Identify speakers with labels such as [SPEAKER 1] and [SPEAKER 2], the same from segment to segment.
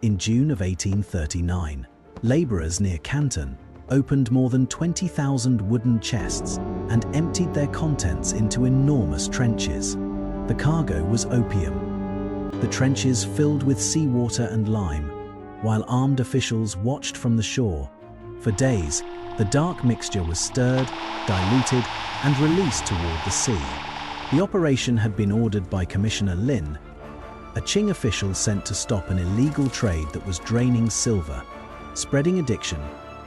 [SPEAKER 1] In June of 1839, labourers near Canton opened more than 20,000 wooden chests and emptied their contents into enormous trenches. The cargo was opium. The trenches filled with seawater and lime, while armed officials watched from the shore. For days, the dark mixture was stirred, diluted, and released toward the sea. The operation had been ordered by Commissioner Lin, a Qing official sent to stop an illegal trade that was draining silver, spreading addiction,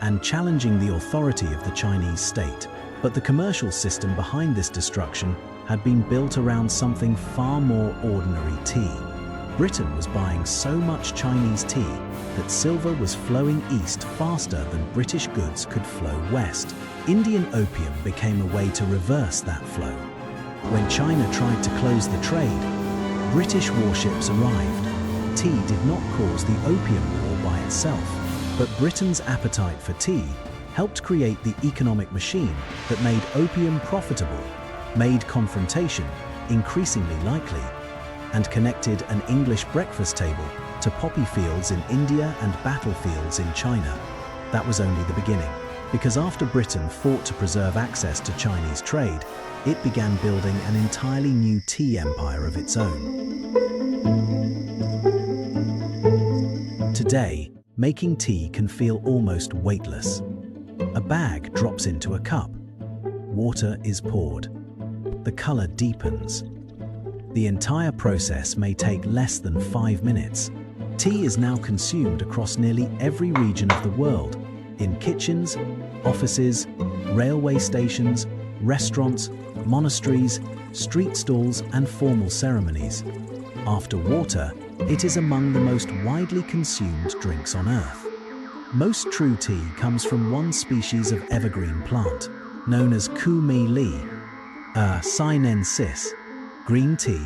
[SPEAKER 1] and challenging the authority of the Chinese state. But the commercial system behind this destruction had been built around something far more ordinary: tea. Britain was buying so much Chinese tea that silver was flowing east faster than British goods could flow west. Indian opium became a way to reverse that flow. When China tried to close the trade, British warships arrived. Tea did not cause the Opium War by itself, but Britain's appetite for tea helped create the economic machine that made opium profitable, made confrontation increasingly likely, and connected an English breakfast table to poppy fields in India and battlefields in China. That was only the beginning, because after Britain fought to preserve access to Chinese trade, it began building an entirely new tea empire of its own. Today, making tea can feel almost weightless. A bag drops into a cup. Water is poured. The color deepens. The entire process may take less than 5 minutes. Tea is now consumed across nearly every region of the world, in kitchens, offices, railway stations, restaurants, monasteries, street stalls, and formal ceremonies. After water, it is among the most widely consumed drinks on earth. Most true tea comes from one species of evergreen plant, known as Ku Mi Li, sinensis. Green tea,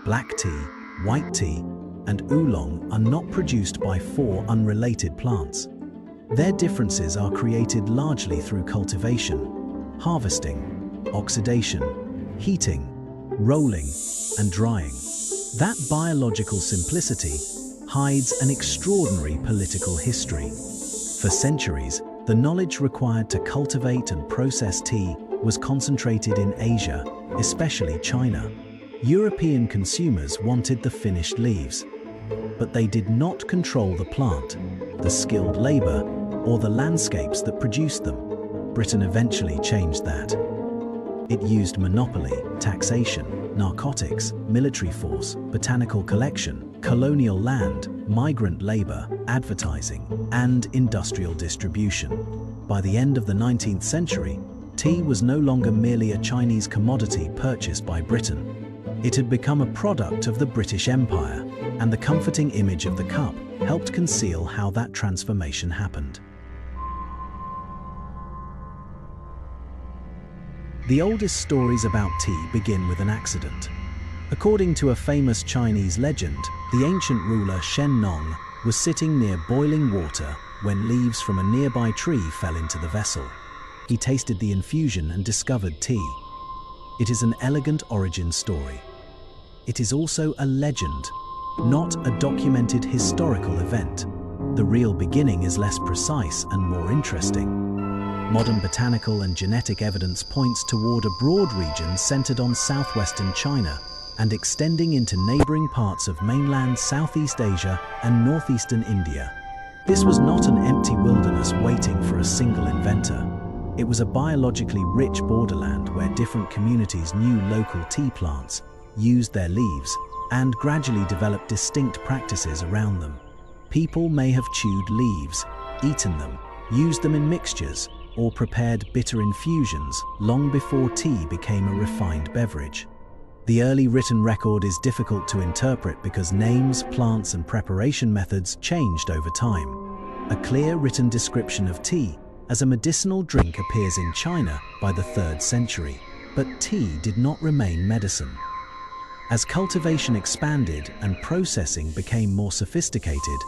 [SPEAKER 1] black tea, white tea, and oolong are not produced by 4 unrelated plants. Their differences are created largely through cultivation, harvesting, oxidation, heating, rolling, and drying. That biological simplicity hides an extraordinary political history. For centuries, the knowledge required to cultivate and process tea was concentrated in Asia, especially China. European consumers wanted the finished leaves, but they did not control the plant, the skilled labor, or the landscapes that produced them. Britain eventually changed that. It used monopoly, taxation, narcotics, military force, botanical collection, colonial land, migrant labor, advertising, and industrial distribution. By the end of the 19th century, tea was no longer merely a Chinese commodity purchased by Britain. It had become a product of the British Empire, and the comforting image of the cup helped conceal how that transformation happened. The oldest stories about tea begin with an accident. According to a famous Chinese legend, the ancient ruler Shen Nong was sitting near boiling water when leaves from a nearby tree fell into the vessel. He tasted the infusion and discovered tea. It is an elegant origin story. It is also a legend, not a documented historical event. The real beginning is less precise and more interesting. Modern botanical and genetic evidence points toward a broad region centered on southwestern China and extending into neighboring parts of mainland Southeast Asia and northeastern India. This was not an empty wilderness waiting for a single inventor. It was a biologically rich borderland where different communities knew local tea plants, used their leaves, and gradually developed distinct practices around them. People may have chewed leaves, eaten them, used them in mixtures, or prepared bitter infusions long before tea became a refined beverage. The early written record is difficult to interpret because names, plants, and preparation methods changed over time. A clear written description of tea as a medicinal drink appears in China by the 3rd century, but tea did not remain medicine. As cultivation expanded and processing became more sophisticated,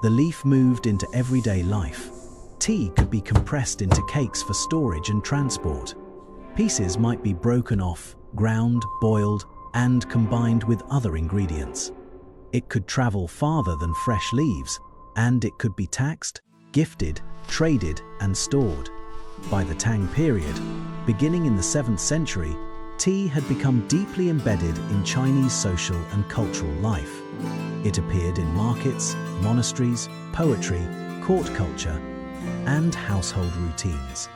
[SPEAKER 1] the leaf moved into everyday life. Tea could be compressed into cakes for storage and transport. Pieces might be broken off, ground, boiled, and combined with other ingredients. It could travel farther than fresh leaves, and it could be taxed, gifted, traded, and stored. By the Tang period, beginning in the 7th century, tea had become deeply embedded in Chinese social and cultural life. It appeared in markets, monasteries, poetry, court culture, and household routines.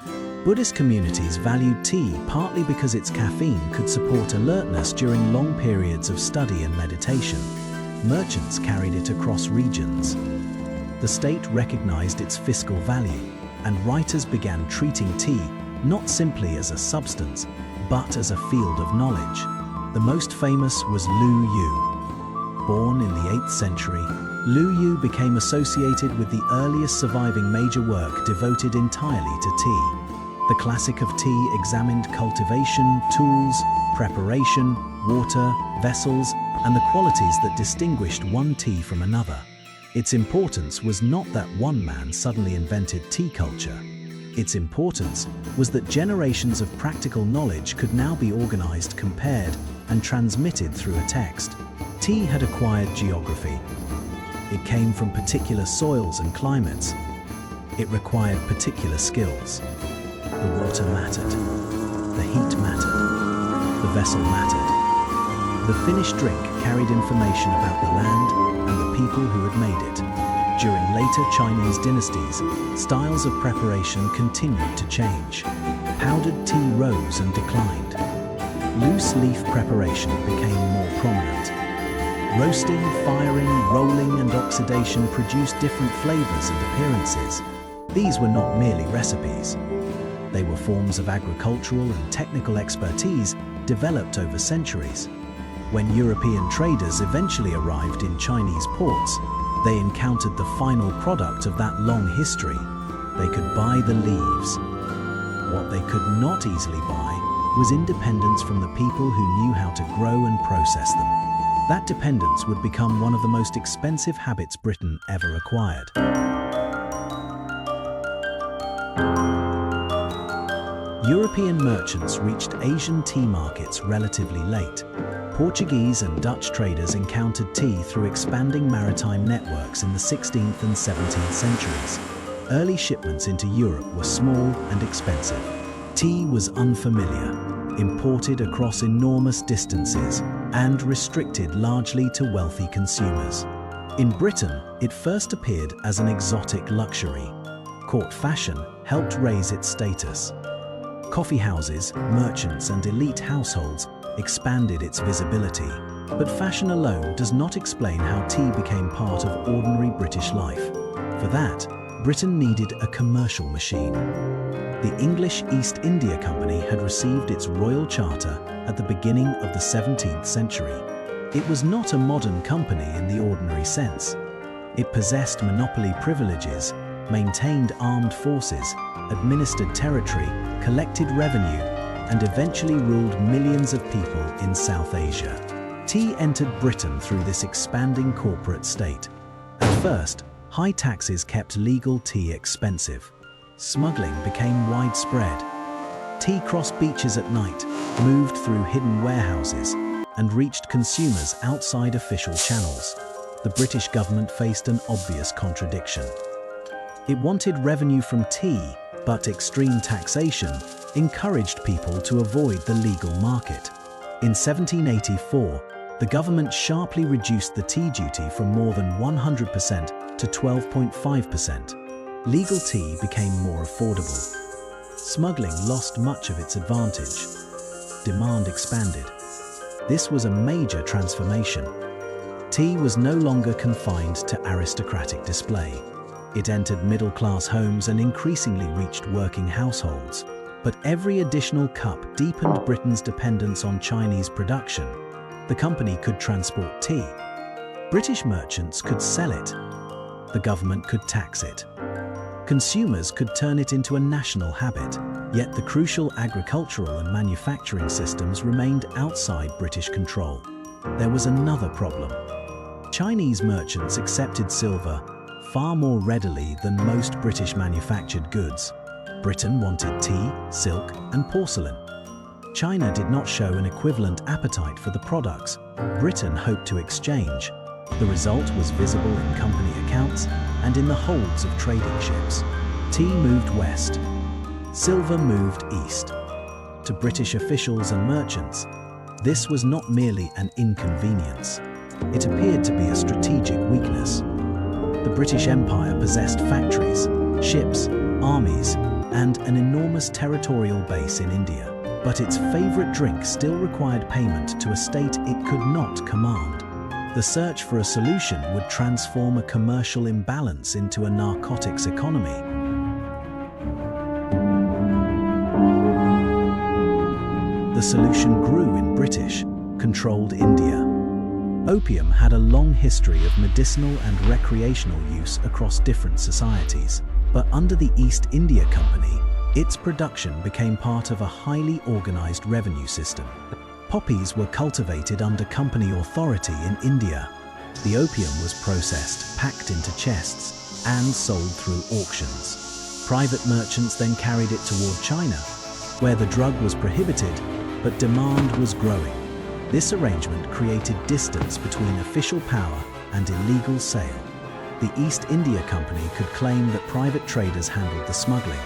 [SPEAKER 1] Buddhist communities valued tea partly because its caffeine could support alertness during long periods of study and meditation. Merchants carried it across regions. The state recognized its fiscal value, and writers began treating tea not simply as a substance, but as a field of knowledge. The most famous was Lu Yu. Born in the 8th century, Lu Yu became associated with the earliest surviving major work devoted entirely to tea. The classic of tea examined cultivation, tools, preparation, water, vessels, and the qualities that distinguished one tea from another. Its importance was not that one man suddenly invented tea culture. Its importance was that generations of practical knowledge could now be organized, compared, and transmitted through a text. Tea had acquired geography. It came from particular soils and climates. It required particular skills. The water mattered. The heat mattered. The vessel mattered. The finished drink carried information about the land and the people who had made it. During later Chinese dynasties, styles of preparation continued to change. Powdered tea rose and declined. Loose leaf preparation became more prominent. Roasting, firing, rolling, and oxidation produced different flavors and appearances. These were not merely recipes. They were forms of agricultural and technical expertise developed over centuries. When European traders eventually arrived in Chinese ports, they encountered the final product of that long history. They could buy the leaves. What they could not easily buy was independence from the people who knew how to grow and process them. That dependence would become one of the most expensive habits Britain ever acquired. European merchants reached Asian tea markets relatively late. Portuguese and Dutch traders encountered tea through expanding maritime networks in the 16th and 17th centuries. Early shipments into Europe were small and expensive. Tea was unfamiliar, imported across enormous distances, and restricted largely to wealthy consumers. In Britain, it first appeared as an exotic luxury. Court fashion helped raise its status. Coffee houses, merchants, and elite households expanded its visibility. But fashion alone does not explain how tea became part of ordinary British life. For that, Britain needed a commercial machine. The English East India Company had received its royal charter at the beginning of the 17th century. It was not a modern company in the ordinary sense. It possessed monopoly privileges, maintained armed forces, administered territory, collected revenue, and eventually ruled millions of people in South Asia. Tea entered Britain through this expanding corporate state. At first, high taxes kept legal tea expensive. Smuggling became widespread. Tea crossed beaches at night, moved through hidden warehouses, and reached consumers outside official channels. The British government faced an obvious contradiction. It wanted revenue from tea, but extreme taxation encouraged people to avoid the legal market. In 1784, the government sharply reduced the tea duty from more than 100% to 12.5%. Legal tea became more affordable. Smuggling lost much of its advantage. Demand expanded. This was a major transformation. Tea was no longer confined to aristocratic display. It entered middle-class homes and increasingly reached working households. But every additional cup deepened Britain's dependence on Chinese production. The company could transport tea. British merchants could sell it. The government could tax it. Consumers could turn it into a national habit. Yet the crucial agricultural and manufacturing systems remained outside British control. There was another problem. Chinese merchants accepted silver far more readily than most British manufactured goods. Britain wanted tea, silk, and porcelain. China did not show an equivalent appetite for the products Britain hoped to exchange. The result was visible in company accounts, and in the holds of trading ships. Tea moved west. Silver moved east. To British officials and merchants, this was not merely an inconvenience. It appeared to be a strategic weakness. The British Empire possessed factories, ships, armies, and an enormous territorial base in India. But its favorite drink still required payment to a state it could not command. The search for a solution would transform a commercial imbalance into a narcotics economy. The solution grew in British-controlled India. Opium had a long history of medicinal and recreational use across different societies, but under the East India Company, its production became part of a highly organized revenue system. Poppies were cultivated under company authority in India. The opium was processed, packed into chests, and sold through auctions. Private merchants then carried it toward China, where the drug was prohibited, but demand was growing. This arrangement created distance between official power and illegal sale. The East India Company could claim that private traders handled the smuggling,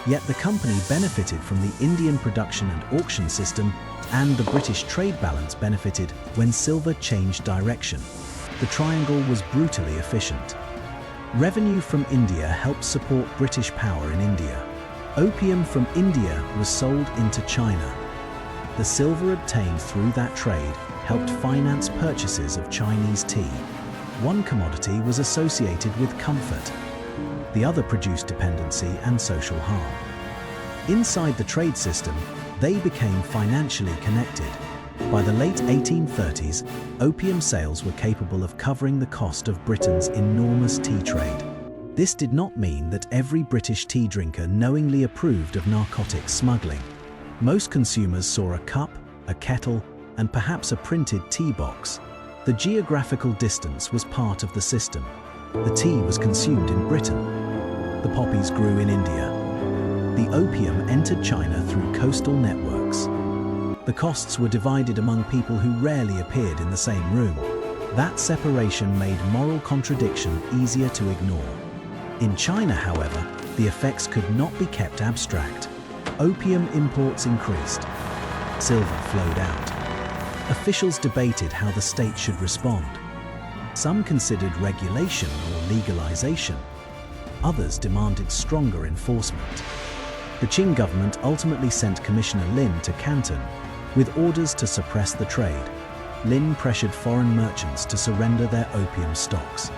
[SPEAKER 1] yet the company benefited from the Indian production and auction system, and the British trade balance benefited when silver changed direction. The triangle was brutally efficient. Revenue from India helped support British power in India. Opium from India was sold into China. The silver obtained through that trade helped finance purchases of Chinese tea. One commodity was associated with comfort. The other produced dependency and social harm. Inside the trade system, they became financially connected. By the late 1830s, opium sales were capable of covering the cost of Britain's enormous tea trade. This did not mean that every British tea drinker knowingly approved of narcotics smuggling. Most consumers saw a cup, a kettle, and perhaps a printed tea box. The geographical distance was part of the system. The tea was consumed in Britain. The poppies grew in India. The opium entered China through coastal networks. The costs were divided among people who rarely appeared in the same room. That separation made moral contradiction easier to ignore. In China, however, the effects could not be kept abstract. Opium imports increased. Silver flowed out. Officials debated how the state should respond. Some considered regulation or legalization. Others demanded stronger enforcement. The Qing government ultimately sent Commissioner Lin to Canton with orders to suppress the trade. Lin pressured foreign merchants to surrender their opium stocks.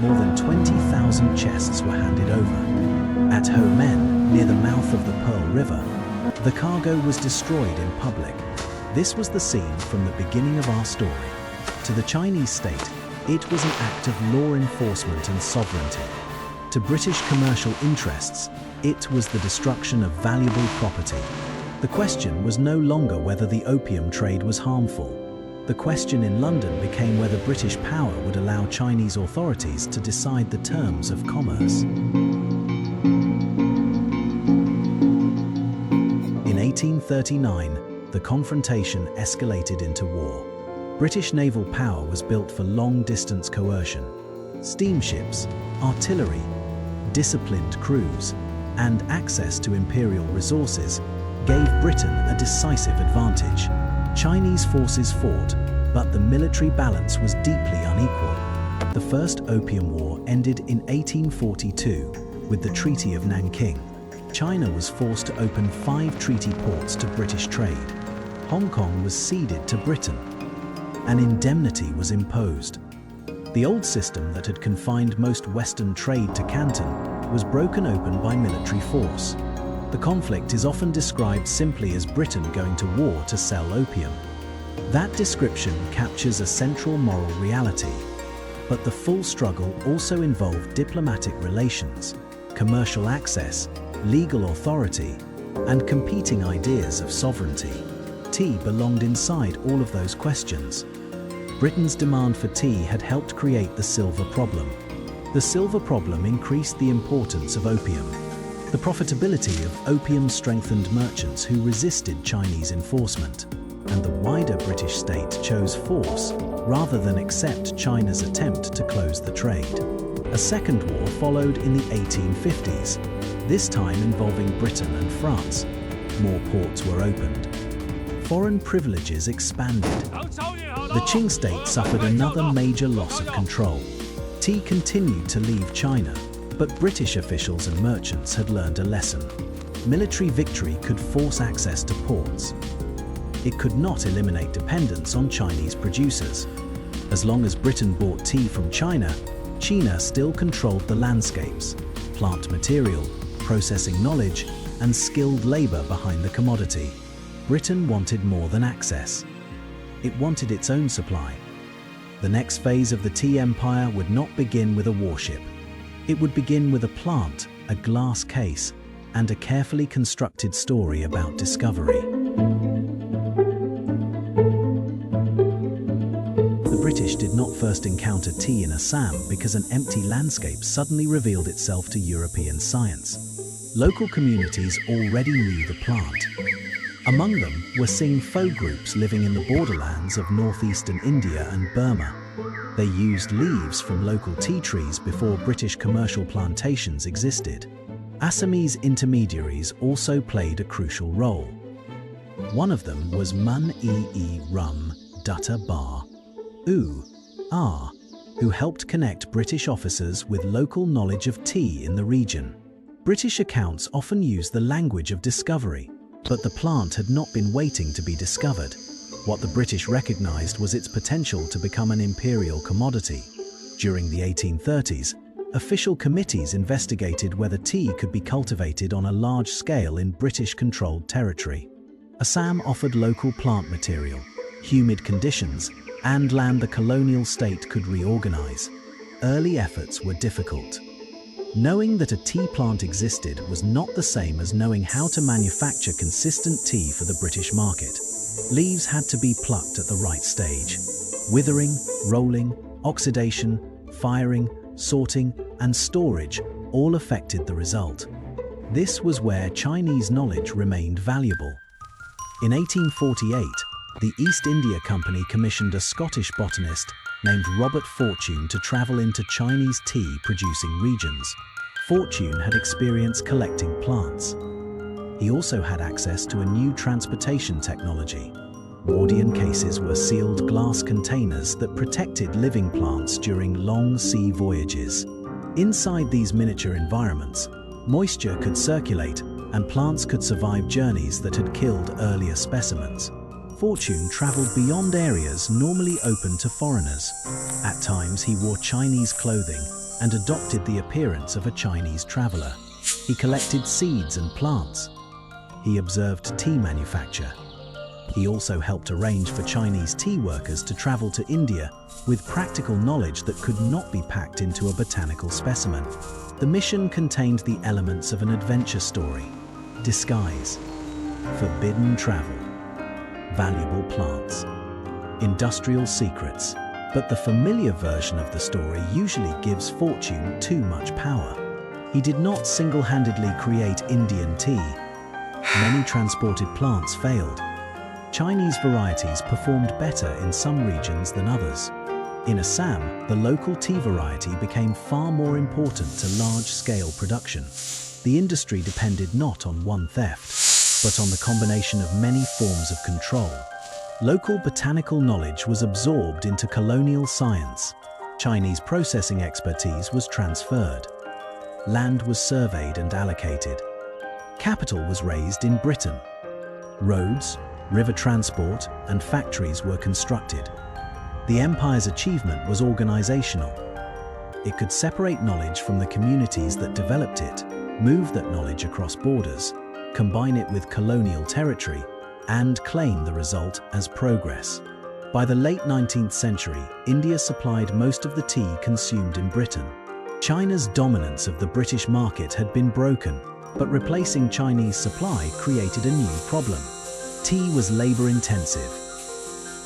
[SPEAKER 1] More than 20,000 chests were handed over. At Ho Men, near the mouth of the Pearl River, the cargo was destroyed in public. This was the scene from the beginning of our story. To the Chinese state, it was an act of law enforcement and sovereignty. To British commercial interests, it was the destruction of valuable property. The question was no longer whether the opium trade was harmful. The question in London became whether British power would allow Chinese authorities to decide the terms of commerce. In 1839, the confrontation escalated into war. British naval power was built for long-distance coercion. Steamships, artillery, disciplined crews, and access to imperial resources gave Britain a decisive advantage. Chinese forces fought, but the military balance was deeply unequal. The First Opium War ended in 1842 with the Treaty of Nanking. China was forced to open 5 treaty ports to British trade. Hong Kong was ceded to Britain. An indemnity was imposed. The old system that had confined most Western trade to Canton was broken open by military force. The conflict is often described simply as Britain going to war to sell opium. That description captures a central moral reality, but the full struggle also involved diplomatic relations, commercial access, legal authority, and competing ideas of sovereignty. Tea belonged inside all of those questions. Britain's demand for tea had helped create the silver problem. The silver problem increased the importance of opium. The profitability of opium strengthened merchants who resisted Chinese enforcement, and the wider British state chose force rather than accept China's attempt to close the trade. A second war followed in the 1850s, this time involving Britain and France. More ports were opened. Foreign privileges expanded. The Qing state suffered another major loss of control. Tea continued to leave China, but British officials and merchants had learned a lesson. Military victory could force access to ports. It could not eliminate dependence on Chinese producers. As long as Britain bought tea from China still controlled the landscapes, plant material, processing knowledge, and skilled labor behind the commodity. Britain wanted more than access. It wanted its own supply. The next phase of the tea empire would not begin with a warship. It would begin with a plant, a glass case, and a carefully constructed story about discovery. The British did not first encounter tea in Assam because an empty landscape suddenly revealed itself to European science. Local communities already knew the plant. Among them were Singh folk groups living in the borderlands of northeastern India and Burma. They used leaves from local tea trees before British commercial plantations existed. Assamese intermediaries also played a crucial role. One of them was Mun-e-e Rum Dutta Bar who helped connect British officers with local knowledge of tea in the region. British accounts often use the language of discovery, but the plant had not been waiting to be discovered. What the British recognized was its potential to become an imperial commodity. During the 1830s, official committees investigated whether tea could be cultivated on a large scale in British-controlled territory. Assam offered local plant material, humid conditions, and land the colonial state could reorganize. Early efforts were difficult. Knowing that a tea plant existed was not the same as knowing how to manufacture consistent tea for the British market. Leaves had to be plucked at the right stage. Withering, rolling, oxidation, firing, sorting, and storage all affected the result. This was where Chinese knowledge remained valuable. In 1848, the East India Company commissioned a Scottish botanist named Robert Fortune to travel into Chinese tea-producing regions. Fortune had experience collecting plants. He also had access to a new transportation technology. Wardian cases were sealed glass containers that protected living plants during long sea voyages. Inside these miniature environments, moisture could circulate and plants could survive journeys that had killed earlier specimens. Fortune traveled beyond areas normally open to foreigners. At times, he wore Chinese clothing and adopted the appearance of a Chinese traveler. He collected seeds and plants. He observed tea manufacture. He also helped arrange for Chinese tea workers to travel to India with practical knowledge that could not be packed into a botanical specimen. The mission contained the elements of an adventure story: disguise, forbidden travel, valuable plants, industrial secrets. But the familiar version of the story usually gives Fortune too much power. He did not single-handedly create Indian tea. Many transported plants failed. Chinese varieties performed better in some regions than others. In Assam, the local tea variety became far more important to large-scale production. The industry depended not on one theft, but on the combination of many forms of control. Local botanical knowledge was absorbed into colonial science. Chinese processing expertise was transferred. Land was surveyed and allocated. Capital was raised in Britain. Roads, river transport, and factories were constructed. The empire's achievement was organizational. It could separate knowledge from the communities that developed it, move that knowledge across borders, combine it with colonial territory, and claim the result as progress. By the late 19th century, India supplied most of the tea consumed in Britain. China's dominance of the British market had been broken, but replacing Chinese supply created a new problem. Tea was labor-intensive.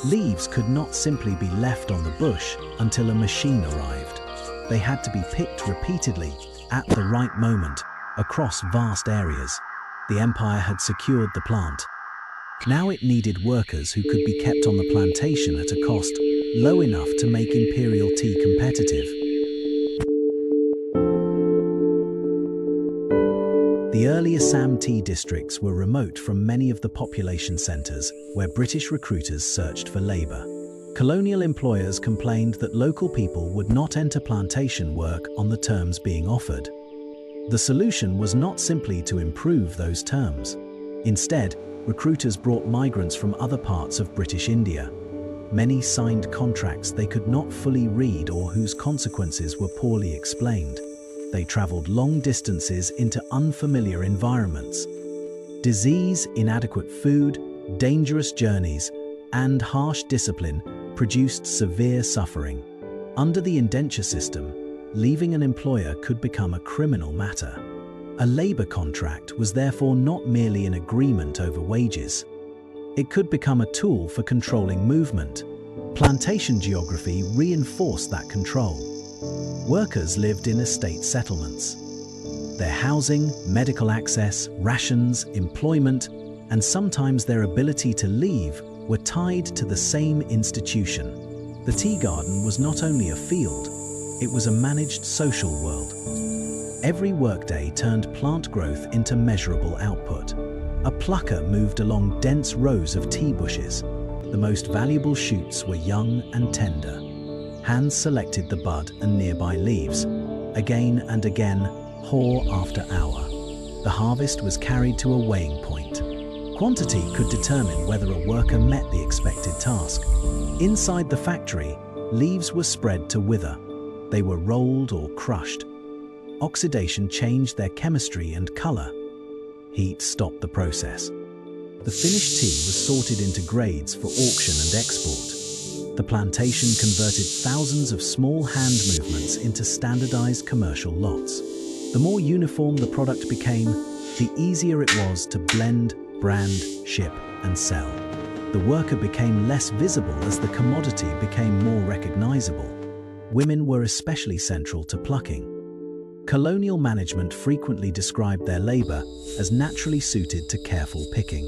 [SPEAKER 1] Leaves could not simply be left on the bush until a machine arrived. They had to be picked repeatedly, at the right moment, across vast areas. The empire had secured the plant. Now it needed workers who could be kept on the plantation at a cost low enough to make imperial tea competitive. The early Assam tea districts were remote from many of the population centres where British recruiters searched for labour. Colonial employers complained that local people would not enter plantation work on the terms being offered. The solution was not simply to improve those terms. Instead, recruiters brought migrants from other parts of British India. Many signed contracts they could not fully read or whose consequences were poorly explained. They travelled long distances into unfamiliar environments. Disease, inadequate food, dangerous journeys, and harsh discipline produced severe suffering. Under the indenture system, leaving an employer could become a criminal matter. A labour contract was therefore not merely an agreement over wages. It could become a tool for controlling movement. Plantation geography reinforced that control. Workers lived in estate settlements. Their housing, medical access, rations, employment, and sometimes their ability to leave were tied to the same institution. The tea garden was not only a field, it was a managed social world. Every workday turned plant growth into measurable output. A plucker moved along dense rows of tea bushes. The most valuable shoots were young and tender. Hands selected the bud and nearby leaves. Again and again, hour after hour. The harvest was carried to a weighing point. Quantity could determine whether a worker met the expected task. Inside the factory, leaves were spread to wither. They were rolled or crushed. Oxidation changed their chemistry and colour. Heat stopped the process. The finished tea was sorted into grades for auction and export. The plantation converted thousands of small hand movements into standardized commercial lots. The more uniform the product became, the easier it was to blend, brand, ship, and sell. The worker became less visible as the commodity became more recognizable. Women were especially central to plucking. Colonial management frequently described their labor as naturally suited to careful picking.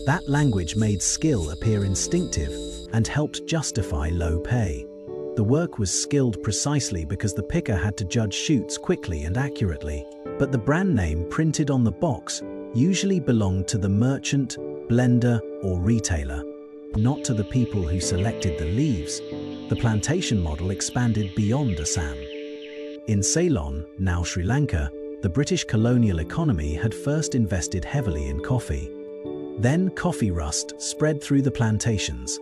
[SPEAKER 1] That language made skill appear instinctive and helped justify low pay. The work was skilled precisely because the picker had to judge shoots quickly and accurately, but the brand name printed on the box usually belonged to the merchant, blender, or retailer, not to the people who selected the leaves. The plantation model expanded beyond Assam. In Ceylon, now Sri Lanka, the British colonial economy had first invested heavily in coffee. Then coffee rust spread through the plantations.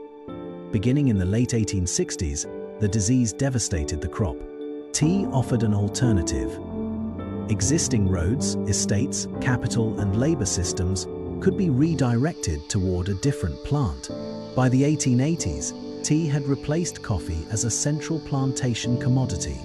[SPEAKER 1] Beginning in the late 1860s, the disease devastated the crop. Tea offered an alternative. Existing roads, estates, capital, and labor systems could be redirected toward a different plant. By the 1880s, tea had replaced coffee as a central plantation commodity.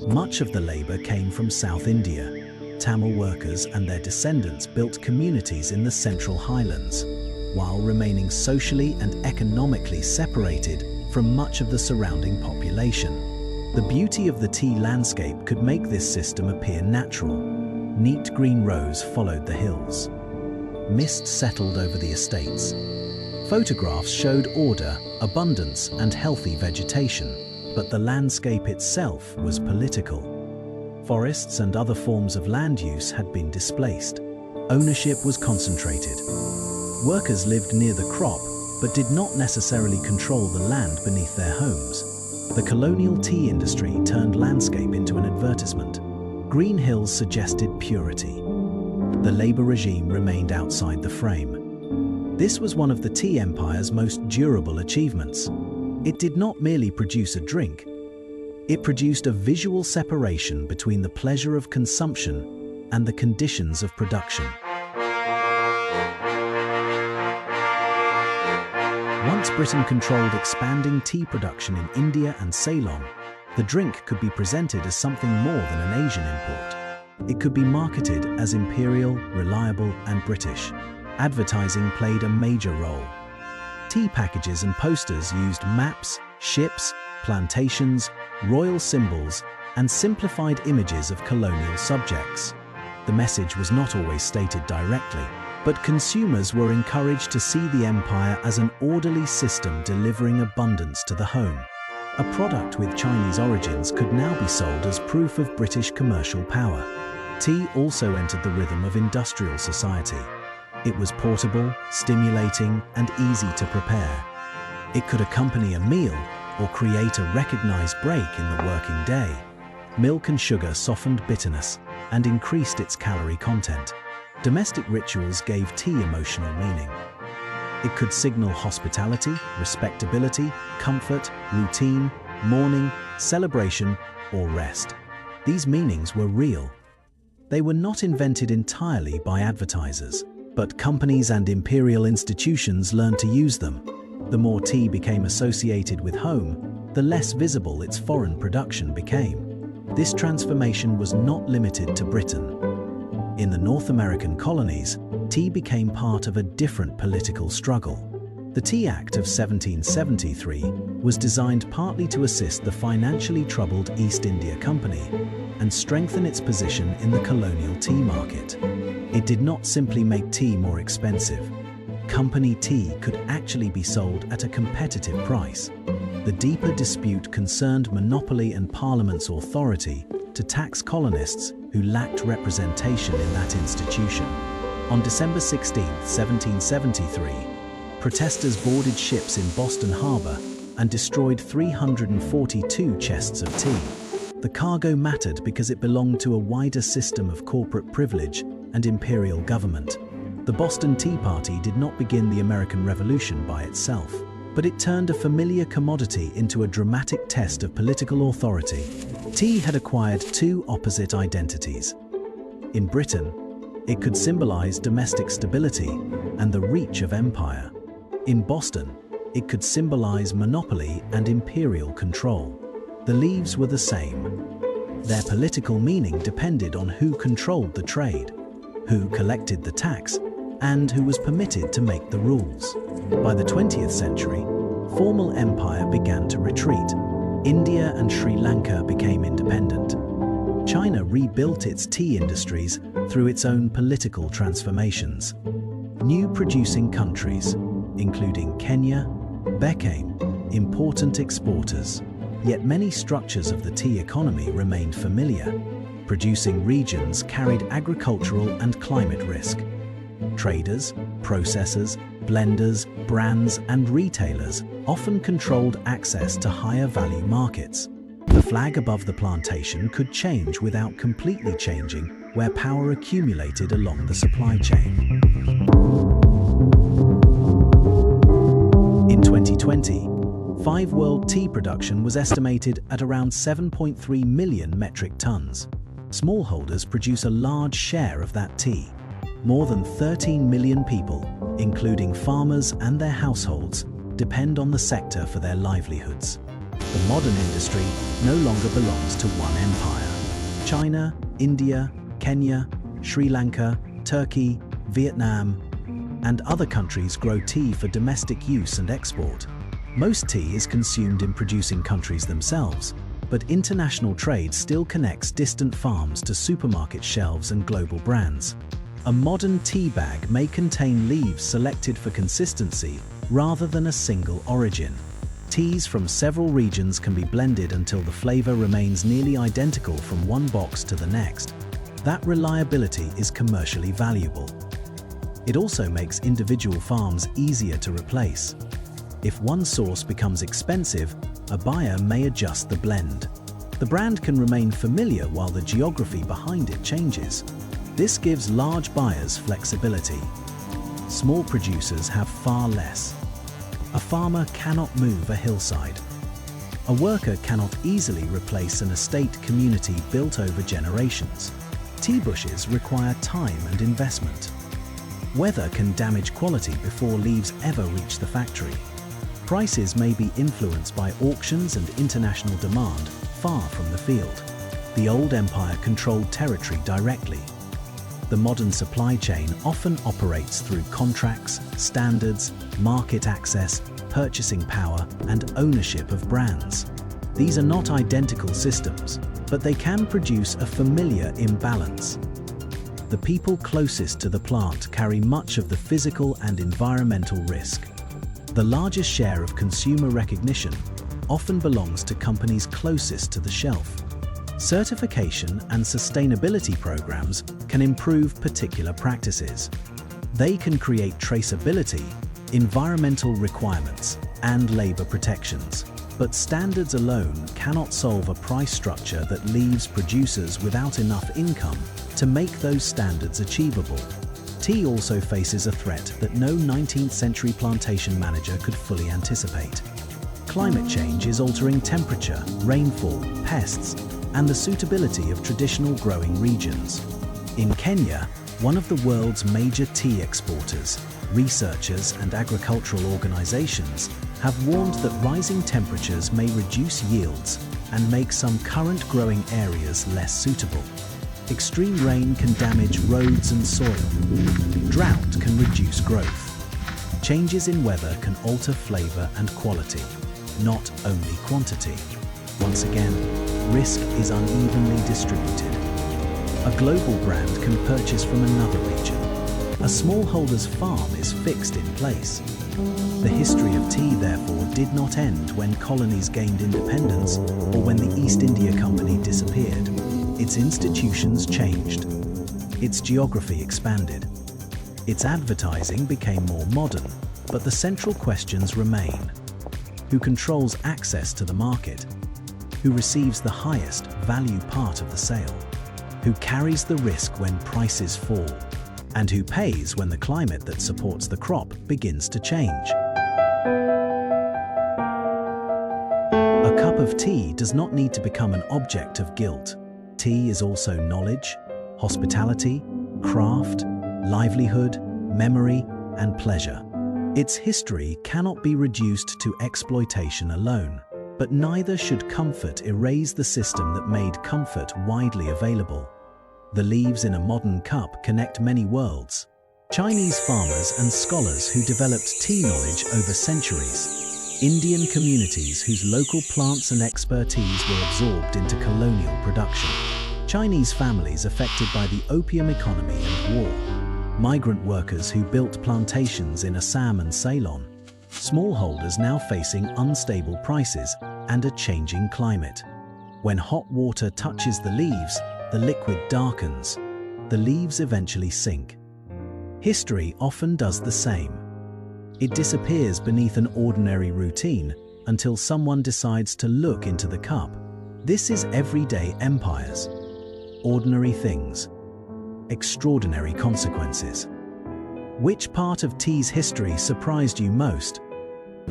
[SPEAKER 1] Much of the labor came from South India. Tamil workers and their descendants built communities in the Central Highlands, while remaining socially and economically separated from much of the surrounding population. The beauty of the tea landscape could make this system appear natural. Neat green rows followed the hills. Mist settled over the estates. Photographs showed order, abundance, and healthy vegetation, but the landscape itself was political. Forests and other forms of land use had been displaced. Ownership was concentrated. Workers lived near the crop, but did not necessarily control the land beneath their homes. The colonial tea industry turned landscape into an advertisement. Green hills suggested purity. The labor regime remained outside the frame. This was one of the tea empire's most durable achievements. It did not merely produce a drink. It produced a visual separation between the pleasure of consumption and the conditions of production. Once Britain controlled expanding tea production in India and Ceylon, the drink could be presented as something more than an Asian import. It could be marketed as imperial, reliable, and British. Advertising played a major role. Tea packages and posters used maps, ships, plantations, royal symbols, and simplified images of colonial subjects. The message was not always stated directly, but consumers were encouraged to see the empire as an orderly system delivering abundance to the home. A product with Chinese origins could now be sold as proof of British commercial power. Tea also entered the rhythm of industrial society. It was portable, stimulating, and easy to prepare. It could accompany a meal or create a recognized break in the working day. Milk and sugar softened bitterness and increased its calorie content. Domestic rituals gave tea emotional meaning. It could signal hospitality, respectability, comfort, routine, mourning, celebration, or rest. These meanings were real. They were not invented entirely by advertisers, but companies and imperial institutions learned to use them. The more tea became associated with home, the less visible its foreign production became. This transformation was not limited to Britain. In the North American colonies, tea became part of a different political struggle. The Tea Act of 1773 was designed partly to assist the financially troubled East India Company and strengthen its position in the colonial tea market. It did not simply make tea more expensive. Company tea could actually be sold at a competitive price. The deeper dispute concerned monopoly and Parliament's authority to tax colonists who lacked representation in that institution. On December 16, 1773, protesters boarded ships in Boston Harbor and destroyed 342 chests of tea. The cargo mattered because it belonged to a wider system of corporate privilege and imperial government. The Boston Tea Party did not begin the American Revolution by itself, but it turned a familiar commodity into a dramatic test of political authority. Tea had acquired two opposite identities. In Britain, it could symbolize domestic stability and the reach of empire. In Boston, it could symbolize monopoly and imperial control. The leaves were the same. Their political meaning depended on who controlled the trade, who collected the tax, and who was permitted to make the rules. By the 20th century, formal empire began to retreat. India and Sri Lanka became independent. China rebuilt its tea industries through its own political transformations. New producing countries, including Kenya, became important exporters. Yet many structures of the tea economy remained familiar. Producing regions carried agricultural and climate risk. Traders, processors, blenders, brands, and retailers often controlled access to higher value markets. The flag above the plantation could change without completely changing where power accumulated along the supply chain. In 2020, world tea production was estimated at around 7.3 million metric tons. Smallholders produce a large share of that tea. More than 13 million people, including farmers and their households, depend on the sector for their livelihoods. The modern industry no longer belongs to one empire. China, India, Kenya, Sri Lanka, Turkey, Vietnam, and other countries grow tea for domestic use and export. Most tea is consumed in producing countries themselves, but international trade still connects distant farms to supermarket shelves and global brands. A modern tea bag may contain leaves selected for consistency rather than a single origin. Teas from several regions can be blended until the flavor remains nearly identical from one box to the next. That reliability is commercially valuable. It also makes individual farms easier to replace. If one source becomes expensive, a buyer may adjust the blend. The brand can remain familiar while the geography behind it changes. This gives large buyers flexibility. Small producers have far less. A farmer cannot move a hillside. A worker cannot easily replace an estate community built over generations. Tea bushes require time and investment. Weather can damage quality before leaves ever reach the factory. Prices may be influenced by auctions and international demand far from the field. The old empire controlled territory directly. The modern supply chain often operates through contracts, standards, market access, purchasing power, and ownership of brands. These are not identical systems, but they can produce a familiar imbalance. The people closest to the plant carry much of the physical and environmental risk. The largest share of consumer recognition often belongs to companies closest to the shelf. Certification and sustainability programs can improve particular practices. They can create traceability, environmental requirements, and labor protections. But standards alone cannot solve a price structure that leaves producers without enough income to make those standards achievable. Tea also faces a threat that no 19th century plantation manager could fully anticipate. Climate change is altering temperature, rainfall, pests, and the suitability of traditional growing regions. In Kenya, one of the world's major tea exporters, researchers and agricultural organizations have warned that rising temperatures may reduce yields and make some current growing areas less suitable. Extreme rain can damage roads and soil. Drought can reduce growth. Changes in weather can alter flavor and quality, not only quantity. Once again, risk is unevenly distributed. A global brand can purchase from another region. A smallholder's farm is fixed in place. The history of tea, therefore, did not end when colonies gained independence or when the East India Company disappeared. Its institutions changed. Its geography expanded. Its advertising became more modern, but the central questions remain. Who controls access to the market? Who receives the highest value part of the sale? Who carries the risk when prices fall? And who pays when the climate that supports the crop begins to change? A cup of tea does not need to become an object of guilt. Tea is also knowledge, hospitality, craft, livelihood, memory, and pleasure. Its history cannot be reduced to exploitation alone, but neither should comfort erase the system that made comfort widely available. The leaves in a modern cup connect many worlds. Chinese farmers and scholars who developed tea knowledge over centuries. Indian communities whose local plants and expertise were absorbed into colonial production. Chinese families affected by the opium economy and war. Migrant workers who built plantations in Assam and Ceylon. Smallholders now facing unstable prices and a changing climate. When hot water touches the leaves, the liquid darkens. The leaves eventually sink. History often does the same. It disappears beneath an ordinary routine until someone decides to look into the cup. This is everyday empires. Ordinary things. Extraordinary consequences. Which part of tea's history surprised you most?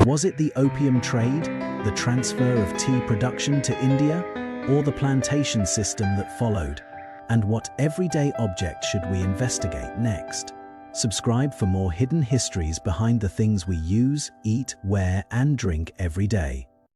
[SPEAKER 1] Was it the opium trade, the transfer of tea production to India, or the plantation system that followed? And what everyday object should we investigate next? Subscribe for more hidden histories behind the things we use, eat, wear, and drink every day.